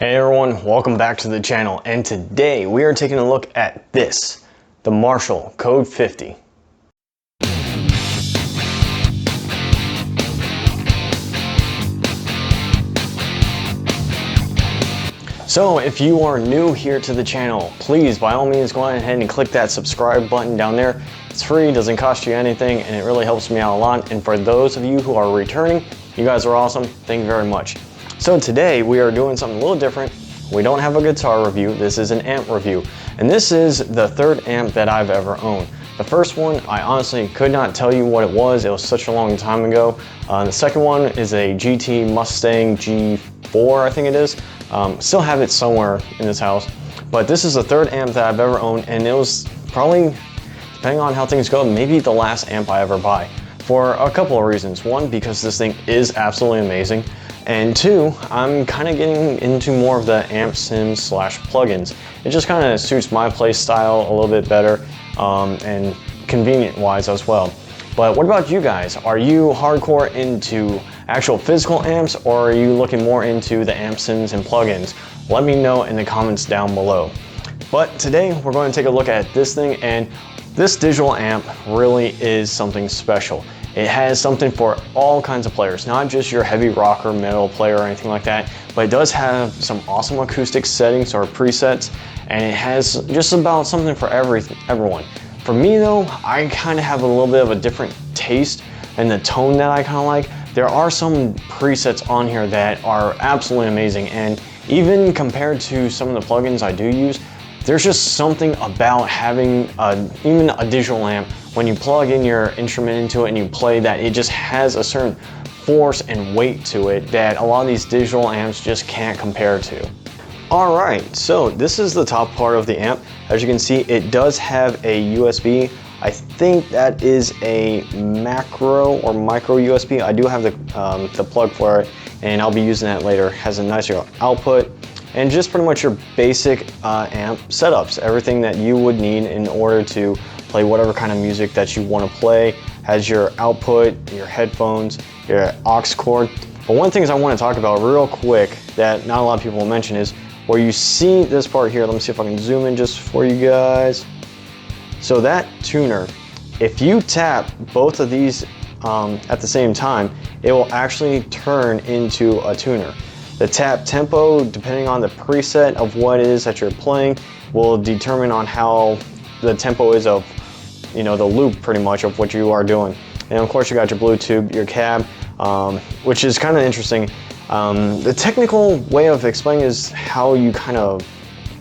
Hey everyone, welcome back to the channel, and today we are taking a look at this, the Marshall Code 50. So if you are new here to the channel, please by all means go ahead and click that subscribe button down there. It's free, doesn't cost you anything, and it really helps me out a lot. And for those of you who are returning, you guys are awesome. Thank you very much. So today we are doing something a little different. We don't have a guitar review, this is an amp review. And this is the third amp that I've ever owned. The first one, I honestly could not tell you what it was such a long time ago. The second one is a GT Mustang G4, I think it is. Still have it somewhere in this house. But this is the third amp that I've ever owned, and it was probably, depending on how things go, maybe the last amp I ever buy. For a couple of reasons. One, because this thing is absolutely amazing. And two, I'm kind of getting into more of the amp sims / plugins. It just kind of suits my play style a little bit better and convenient wise as well. But what about you guys? Are you hardcore into actual physical amps, or are you looking more into the amp sims and plugins? Let me know in the comments down below. But today we're going to take a look at this thing, and this digital amp really is something special. It has something for all kinds of players, not just your heavy rocker, metal player or anything like that, but it does have some awesome acoustic settings or presets, and it has just about something for everyone. For me though, I kind of have a little bit of a different taste and the tone that I kind of like. There are some presets on here that are absolutely amazing, and even compared to some of the plugins I do use, there's just something about having even a digital amp. When you plug in your instrument into it and you play that, it just has a certain force and weight to it that a lot of these digital amps just can't compare to. Alright, so this is the top part of the amp. As you can see, it does have a USB. I think that is a macro or micro USB. I do have the plug for it, and I'll be using that later. It has a nicer output, and just pretty much your basic amp setups. Everything that you would need in order to play whatever kind of music that you want to play. Has your output, your headphones, your aux cord. But one thing I want to talk about real quick that not a lot of people will mention is where you see this part here. Let me see if I can zoom in just for you guys. So that tuner, if you tap both of these at the same time, it will actually turn into a tuner. The tap tempo, depending on the preset of what it is that you're playing, will determine on how the tempo is of, you know, the loop pretty much of what you are doing. And of course you got your Bluetooth, your cab, which is kind of interesting. The technical way of explaining is how you kind of,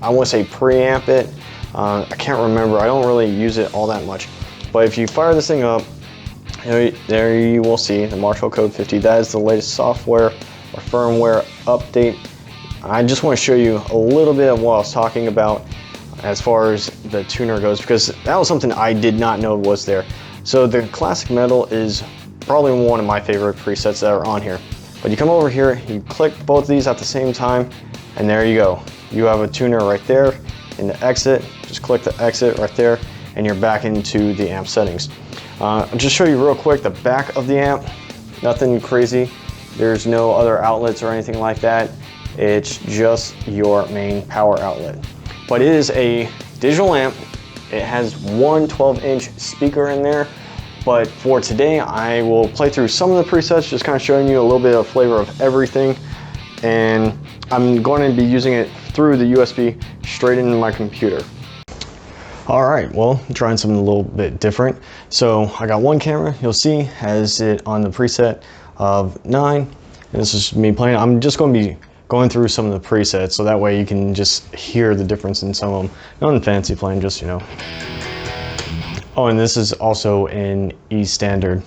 I want to say preamp it. I can't remember, I don't really use it all that much. But if you fire this thing up, there you will see the Marshall Code 50. That is the latest software or firmware update. I just want to show you a little bit of what I was talking about as far as the tuner goes, because that was something I did not know was there. So the classic metal is probably one of my favorite presets that are on here. But you come over here, you click both of these at the same time, and there you go. You have a tuner right there in the exit. Just click the exit right there, and you're back into the amp settings. I'll just show you real quick the back of the amp. Nothing crazy. There's no other outlets or anything like that. It's just your main power outlet. But it is a digital amp. It has one 12-inch speaker in there. But for today, I will play through some of the presets, just kind of showing you a little bit of flavor of everything. And I'm going to be using it through the USB straight into my computer. All right, well, I'm trying something a little bit different. So I got one camera, you'll see, has it on the preset of 9. And this is me playing. I'm just going to be going through some of the presets, so that way you can just hear the difference in some of them. Nothing fancy playing, just, you know. Oh, and this is also in E standard.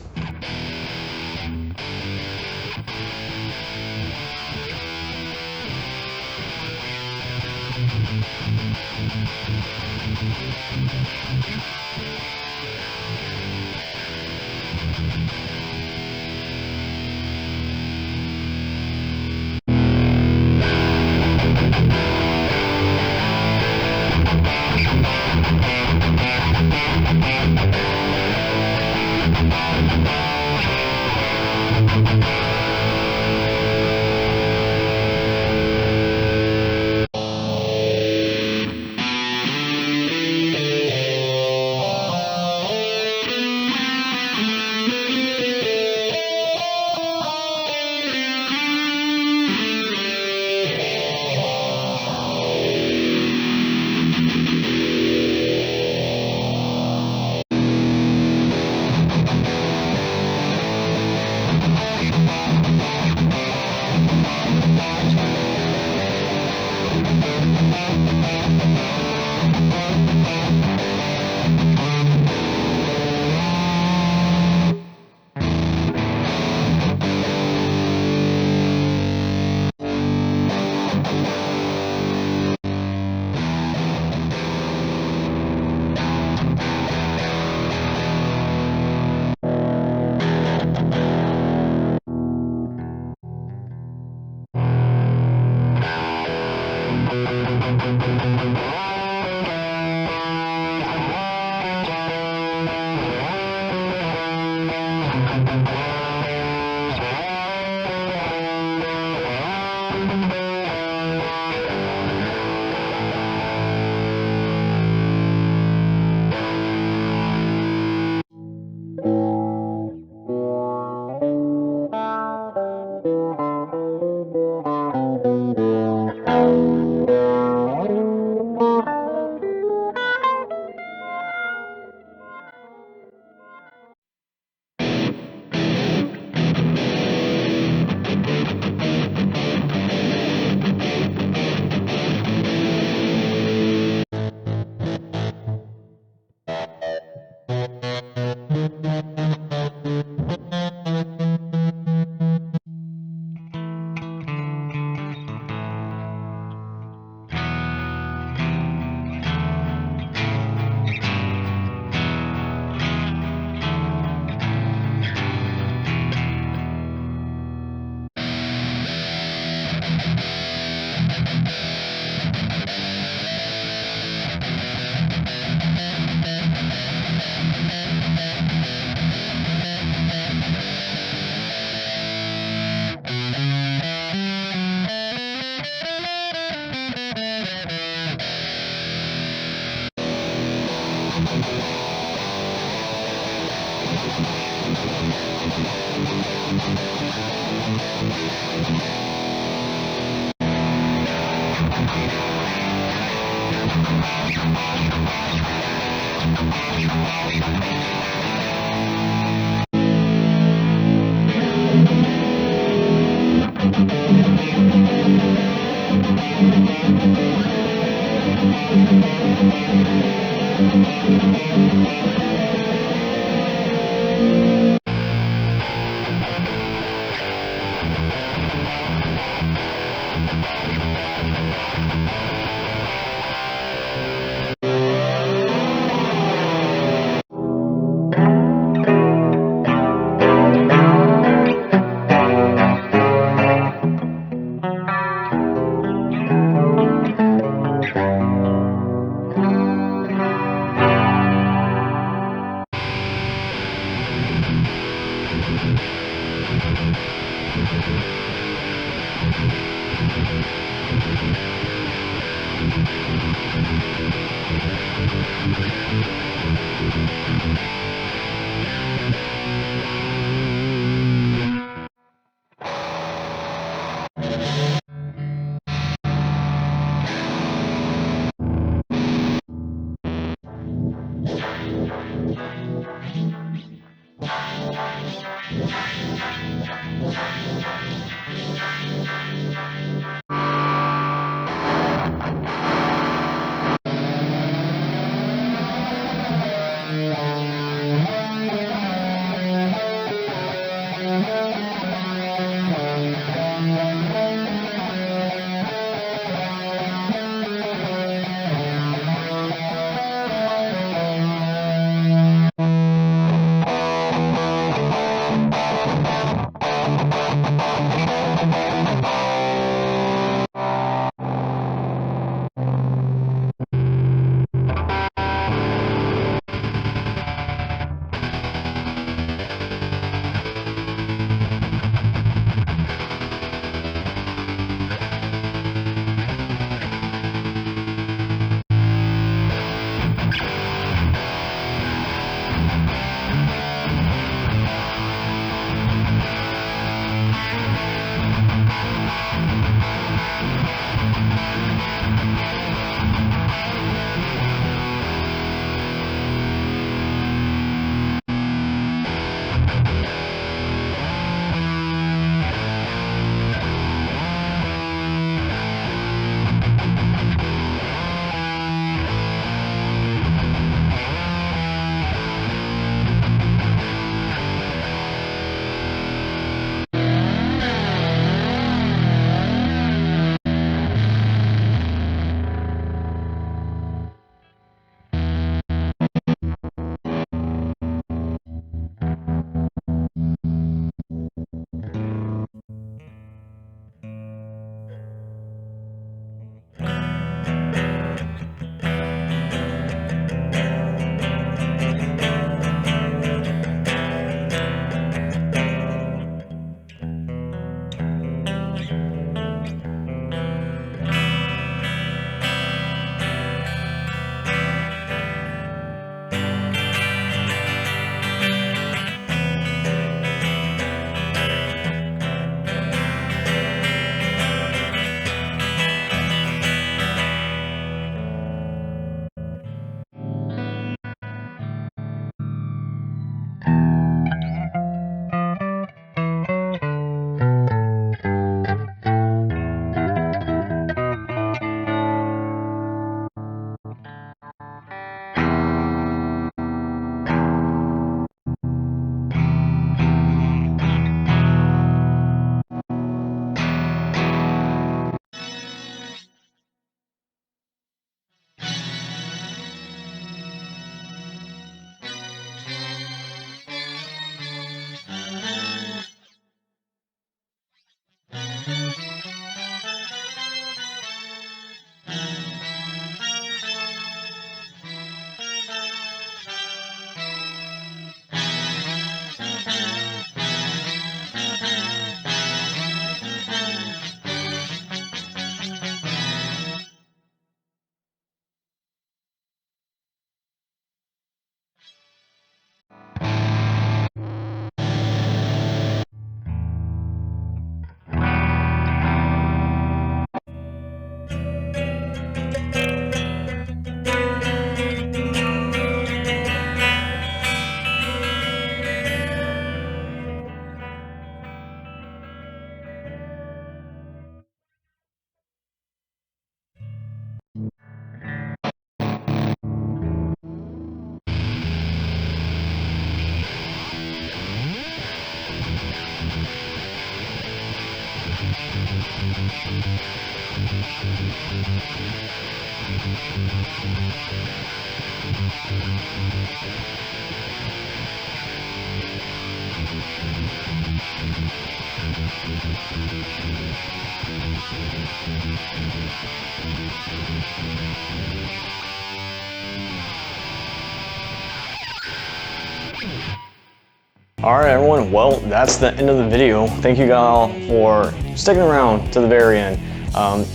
Alright everyone, well that's the end of the video. Thank you all for sticking around to the very end.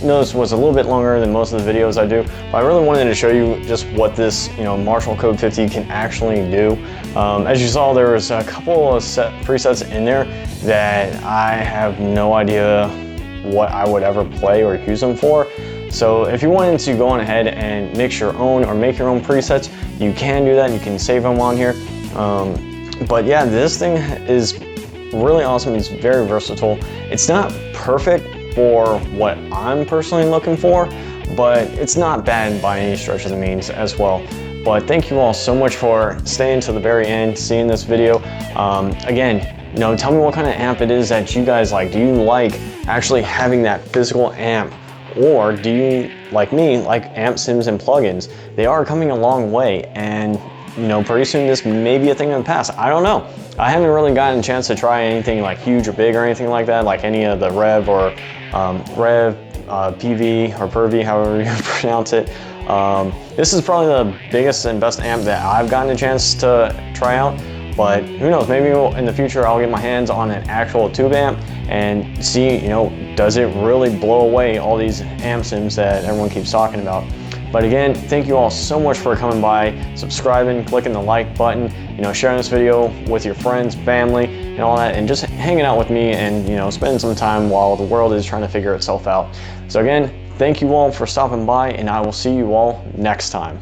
This was a little bit longer than most of the videos I do, but I really wanted to show you just what this Marshall Code 50 can actually do. As you saw, there was a couple of presets in there that I have no idea what I would ever play or use them for. So if you wanted to go on ahead and mix your own or make your own presets, you can do that. You can save them on here. But yeah, this thing is really awesome. It's very versatile. It's not perfect for what I'm personally looking for, but it's not bad by any stretch of the means as well. But thank you all so much for staying to the very end, seeing this video. Again, tell me what kind of amp it is that you guys like. Do you like actually having that physical amp? Or do you, like me, like amp sims and plugins? They are coming a long way, and pretty soon this may be a thing of the past. I don't know. I haven't really gotten a chance to try anything like huge or big or anything like that, like any of the Rev or PV or Perv, however you pronounce it. This is probably the biggest and best amp that I've gotten a chance to try out. But who knows, maybe in the future I'll get my hands on an actual tube amp and see, does it really blow away all these amp sims that everyone keeps talking about. But again, thank you all so much for coming by, subscribing, clicking the like button, sharing this video with your friends, family, and all that, and just hanging out with me and, spending some time while the world is trying to figure itself out. So again, thank you all for stopping by, and I will see you all next time.